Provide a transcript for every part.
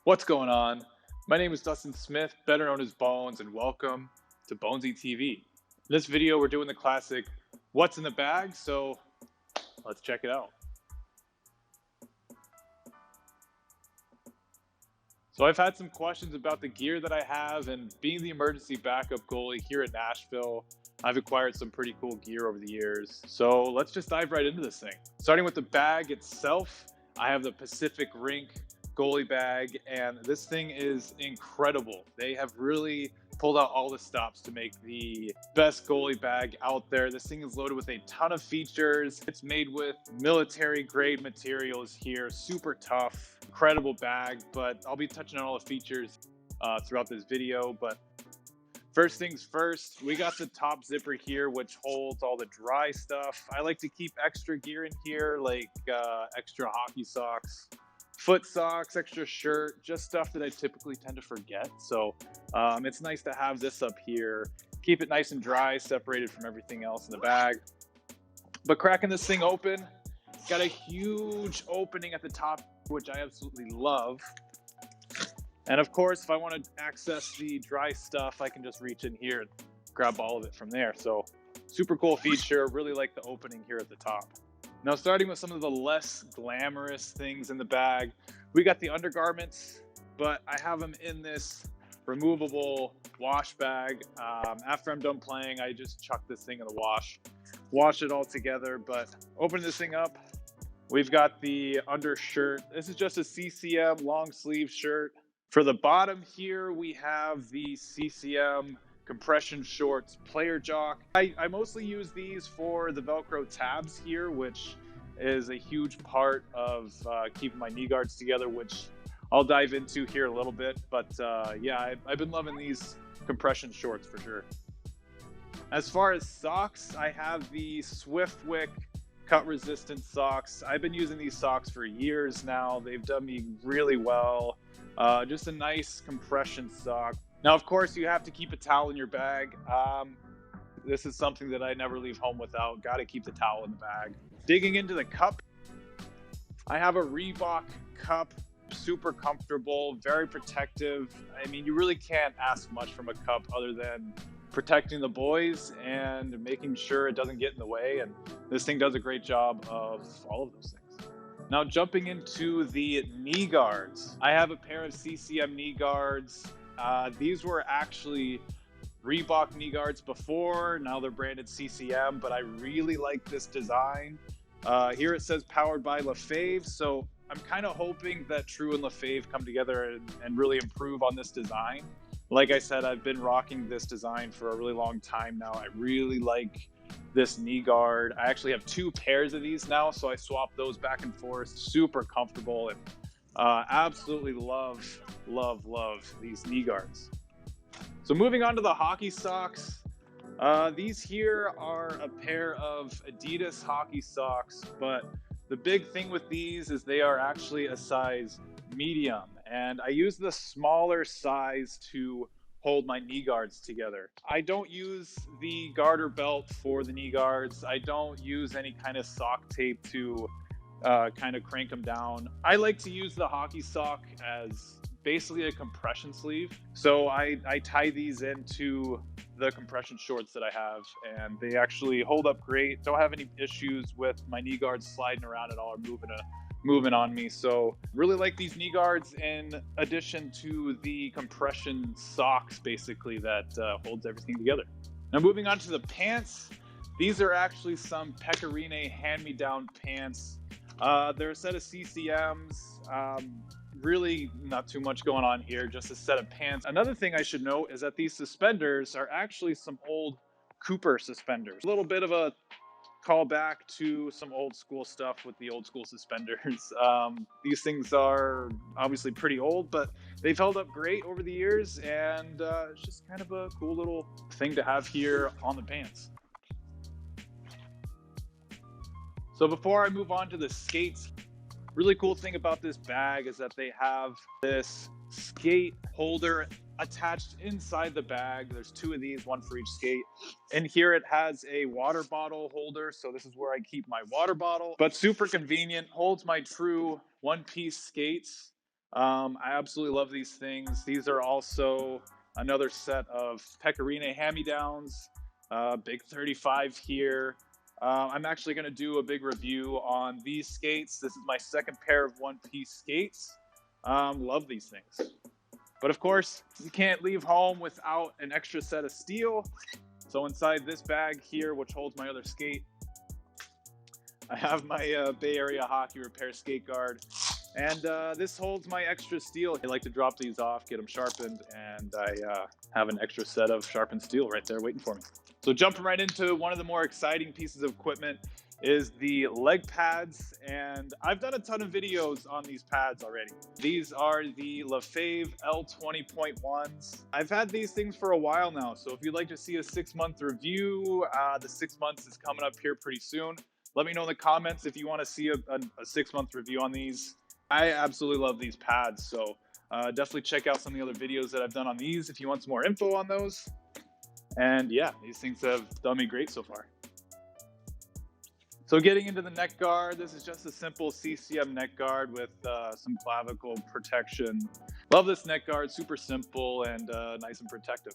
What's going on? My name is Dustin Smith, better known as Bones, and welcome to BonesyTV. In this video, we're doing the classic What's in the Bag, so let's check it out. So I've had some questions about the gear that I have, and being the emergency backup goalie here at Nashville, I've acquired some pretty cool gear over the years. So let's just dive right into this thing. Starting with the bag itself, I have the Rink goalie bag, and this thing is incredible. They have really pulled out all the stops to make the best goalie bag out there. This thing is loaded with a ton of features. It's made with military grade materials here, super tough, incredible bag, but I'll be touching on all the features throughout this video. But first things first, we got the top zipper here, which holds all the dry stuff. I like to keep extra gear in here, like extra hockey socks, foot socks, extra shirt, just stuff that I typically tend to forget. So it's nice to have this up here, keep it nice and dry, separated from everything else in the bag. But cracking this thing open, it's got a huge opening at the top, which I absolutely love. And of course, if I want to access the dry stuff, I can just reach in here and grab all of it from there. So super cool feature. Really like the opening here at the top. Now, starting with some of the less glamorous things in the bag, we got the undergarments, but I have them in this removable wash bag. After I'm done playing, I just chuck this thing in the wash it all together. But opening this thing up, we've got the undershirt. This is just a CCM long sleeve shirt. For the bottom here, we have the CCM compression shorts player jock. I mostly use these for the Velcro tabs here, which is a huge part of keeping my knee guards together, which I'll dive into here a little bit. But yeah, I've been loving these compression shorts for sure. As far as socks, I have the Swiftwick cut resistant socks. I've been using these socks for years now. They've done me really well. Just a nice compression sock. Now, of course, you have to keep a towel in your bag. This is something that I never leave home without. Got to keep the towel in the bag. Digging into the cup, I have a Reebok cup. Super comfortable, very protective. I mean, you really can't ask much from a cup other than protecting the boys and making sure it doesn't get in the way. And this thing does a great job of all of those things. Now, jumping into the knee guards, I have a pair of CCM knee guards. These were actually Reebok knee guards before. Now they're branded CCM, but I really like this design. Here it says powered by Lefebvre, so I'm kind of hoping that True and Lefebvre come together and really improve on this design. Like I said, I've been rocking this design for a really long time now. I really like this knee guard. I actually have two pairs of these now, so I swap those back and forth. Super comfortable, and absolutely love these knee guards. So moving on to the hockey socks. These here are a pair of Adidas hockey socks, but the big thing with these is they are actually a size medium, and I use the smaller size to hold my knee guards together. I don't use the garter belt for the knee guards. I don't use any kind of sock tape to kind of crank them down. I like to use the hockey sock as basically a compression sleeve. So I tie these into the compression shorts that I have, and they actually hold up great. Don't have any issues with my knee guards sliding around at all or moving on me. So really like these knee guards in addition to the compression socks basically that holds everything together. Now moving on to the pants. These are actually some Pecorine hand-me-down pants. They're a set of CCMs. Really not too much going on here, just a set of pants. Another thing I should note is that these suspenders are actually some old Cooper suspenders. A little bit of a call back to some old school stuff with the old school suspenders. These things are obviously pretty old, but they've held up great over the years, and it's just kind of a cool little thing to have here on the pants. So before I move on to the skates, Really cool thing about this bag is that they have this skate holder attached inside the bag. There's two of these, one for each skate. And here it has a water bottle holder. So this is where I keep my water bottle, but super convenient, holds my true one-piece skates. I absolutely love these things. These are also another set of Pecorine hand-me-downs, big 35 here. I'm actually going to do a big review on these skates. This is my second pair of one-piece skates. Love these things. But of course, you can't leave home without an extra set of steel. So inside this bag here, which holds my other skate, I have my Bay Area Hockey Repair skate guard. And this holds my extra steel. I like to drop these off, get them sharpened, and I have an extra set of sharpened steel right there waiting for me. So jumping right into one of the more exciting pieces of equipment is the leg pads, and I've done a ton of videos on these pads already. These are the LaFave L20.1s. I've had these things for a while now, so if you'd like to see a 6-month review, the 6 months is coming up here pretty soon. Let me know in the comments if you want to see a 6-month review on these. I absolutely love these pads, so definitely check out some of the other videos that I've done on these if you want some more info on those. And yeah, these things have done me great so far. So getting into the neck guard, this is just a simple CCM neck guard with some clavicle protection. Love this neck guard, super simple and nice and protective.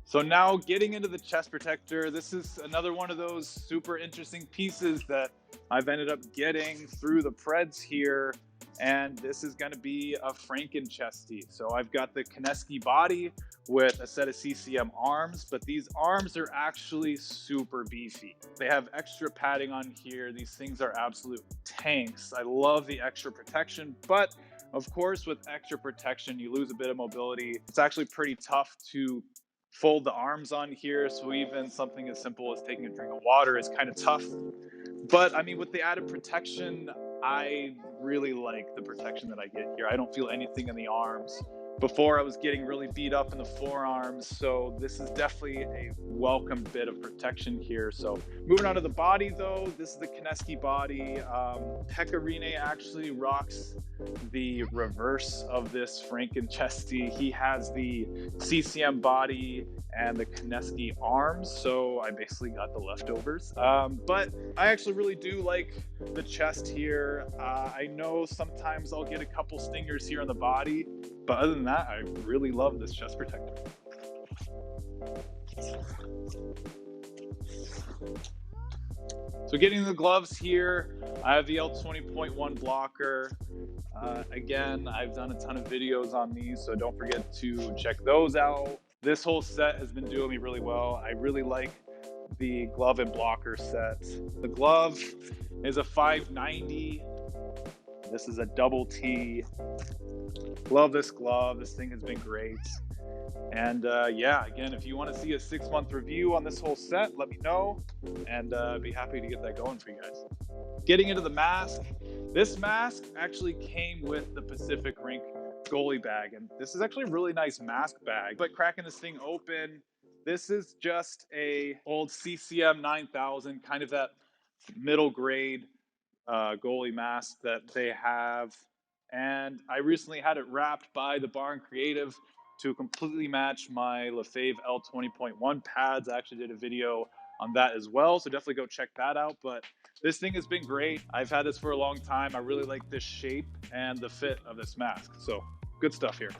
So now getting into the chest protector, this is another one of those super interesting pieces that I've ended up getting through the Preds here. And this is going to be a Franken chesty. So I've got the Kineski body with a set of CCM arms, but these arms are actually super beefy. They have extra padding on here. These things are absolute tanks. I love the extra protection, but of course with extra protection, you lose a bit of mobility. It's actually pretty tough to fold the arms on here. So even something as simple as taking a drink of water is kind of tough. But I mean, with the added protection, I really like the protection that I get here. I don't feel anything in the arms. Before I was getting really beat up in the forearms, so this is definitely a welcome bit of protection here. So moving on to the body though, this is the Kineski body. Pecorine actually rocks the reverse of this Franken chesty. He has the CCM body and the Kineski arms, so I basically got the leftovers. But I actually really do like the chest here. I know sometimes I'll get a couple stingers here on the body, but other than that, I really love this chest protector. So getting the gloves here, I have the L20.1 blocker. Again, I've done a ton of videos on these, so don't forget to check those out. This whole set has been doing me really well. I really like the glove and blocker set. The glove is a 590. This is a double T. Love this glove. This thing has been great. And yeah, again, if you want to see a 6-month review on this whole set, let me know, and be happy to get that going for you guys. Getting into the mask, this mask actually came with the Pacific Rink goalie bag, and this is actually a really nice mask bag. But cracking this thing open, this is just a old CCM 9000, kind of that middle grade goalie mask that they have. And I recently had it wrapped by the Barn Creative to completely match my LaFave L20.1 pads. I actually did a video on that as well, so definitely go check that out. But this thing has been great. I've had this for a long time. I really like this shape and the fit of this mask. So good stuff here.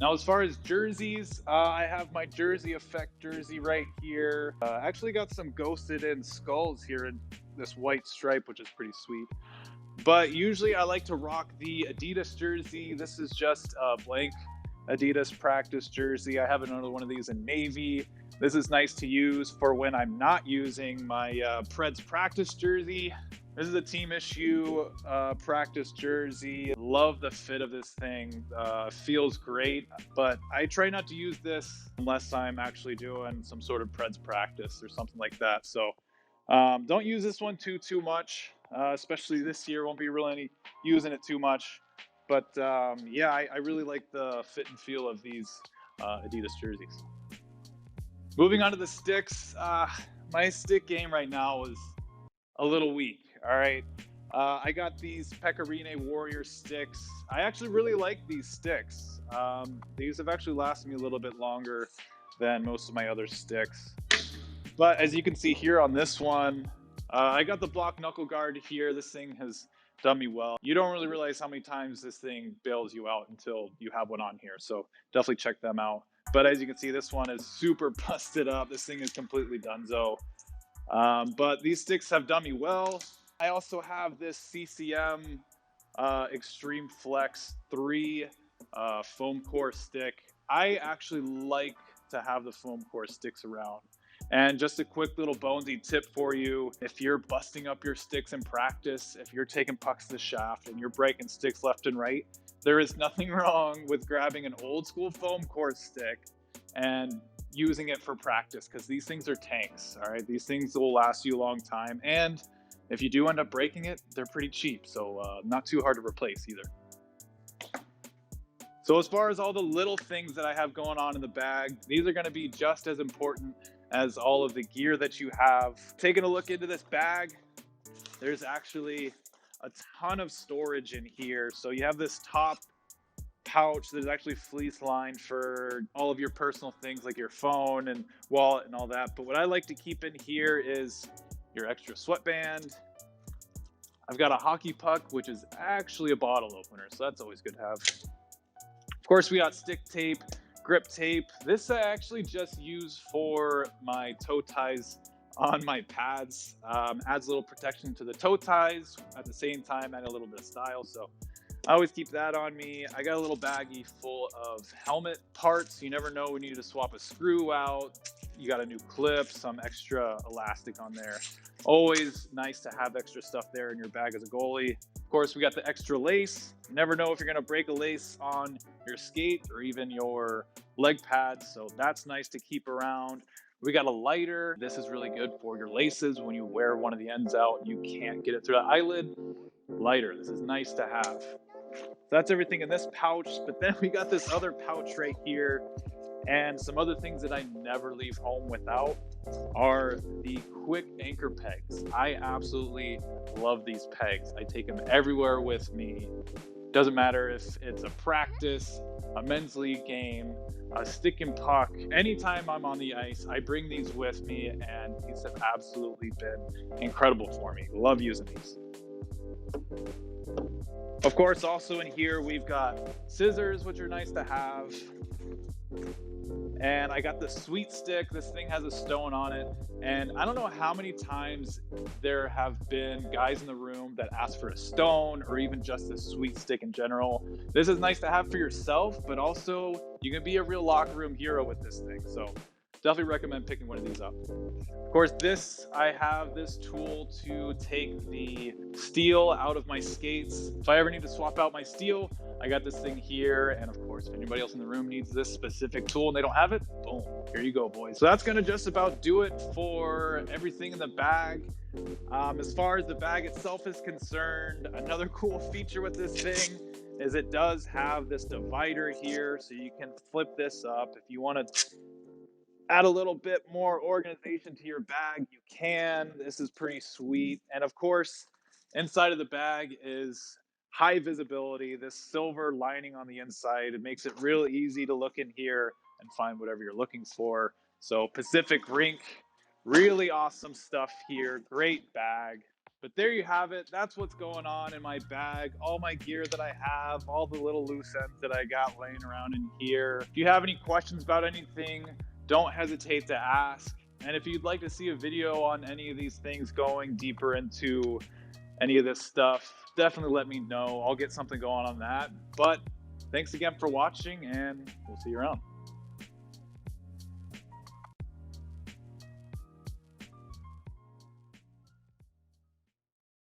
Now, as far as jerseys, I have my Jersey Effect jersey right here. Actually got some ghosted in skulls here in this white stripe, which is pretty sweet. But usually I like to rock the Adidas jersey. This is just a blank Adidas practice jersey. I have another one of these in navy. This is nice to use for when I'm not using my Preds practice jersey. This is a team issue practice jersey. Love the fit of this thing. Feels great, but I try not to use this unless I'm actually doing some sort of Preds practice or something like that. So don't use this one too much, especially this year. Won't be really using it too much. But yeah, I really like the fit and feel of these Adidas jerseys. Moving on to the sticks, my stick game right now is a little weak. All right, I got these Pecorine Warrior sticks. I actually really like these sticks. These have actually lasted me a little bit longer than most of my other sticks. But as you can see here on this one, I got the block knuckle guard here. This thing has done me well. You don't really realize how many times this thing bails you out until you have one on here. So definitely check them out. But as you can see, this one is super busted up. This thing is completely donezo. But these sticks have done me well. I also have this CCM Extreme Flex 3 foam core stick. I actually like to have the foam core sticks around. And just a quick little Bonesy tip for you. If you're busting up your sticks in practice, if you're taking pucks to the shaft and you're breaking sticks left and right, there is nothing wrong with grabbing an old school foam core stick and using it for practice, because these things are tanks. All right, these things will last you a long time, and if you do end up breaking it, they're pretty cheap, so not too hard to replace either. So as far as all the little things that I have going on in the bag, these are going to be just as important as all of the gear that you have. Taking a look into this bag, there's actually a ton of storage in here. So you have this top pouch that is actually fleece lined for all of your personal things like your phone and wallet and all that. But what I like to keep in here is your extra sweatband. I've got a hockey puck, which is actually a bottle opener, so that's always good to have. Of course, we got stick tape, grip tape. This I actually just use for my toe ties on my pads. Adds a little protection to the toe ties, at the same time add a little bit of style, so I always keep that on me. I got a little baggie full of helmet parts. You never know when you need to swap a screw out. You got a new clip, some extra elastic on there. Always nice to have extra stuff there in your bag as a goalie. Of course, we got the extra lace. You never know if you're gonna break a lace on your skate or even your leg pads, so that's nice to keep around. We got a lighter. This is really good for your laces. When you wear one of the ends out, you can't get it through the eyelid. Lighter, this is nice to have. So that's everything in this pouch, but then we got this other pouch right here, and some other things that I never leave home without are the quick anchor pegs. I absolutely love these pegs. I take them everywhere with me. Doesn't matter if it's a practice, a men's league game, a stick and puck. Anytime I'm on the ice, I bring these with me, and these have absolutely been incredible for me. Love using these. Of course, also in here, we've got scissors, which are nice to have. And I got the sweet stick. This thing has a stone on it. And I don't know how many times there have been guys in the room that ask for a stone or even just a sweet stick in general. This is nice to have for yourself, but also you can be a real locker room hero with this thing. So definitely recommend picking one of these up. Of course, I have this tool to take the steel out of my skates. If I ever need to swap out my steel, I got this thing here. And of course, if anybody else in the room needs this specific tool and they don't have it, boom, here you go, boys. So that's gonna just about do it for everything in the bag. As far as the bag itself is concerned, another cool feature with this thing is it does have this divider here, so you can flip this up. If you want to add a little bit more organization to your bag, you can. This is pretty sweet. And of course, inside of the bag is high visibility, this silver lining on the inside. It makes it real easy to look in here and find whatever you're looking for. So Pacific Rink, really awesome stuff here. Great bag. But there you have it. That's what's going on in my bag. All my gear that I have, all the little loose ends that I got laying around in here. If you have any questions about anything, don't hesitate to ask. And if you'd like to see a video on any of these things going deeper into any of this stuff, definitely let me know. I'll get something going on that. But thanks again for watching, and we'll see you around.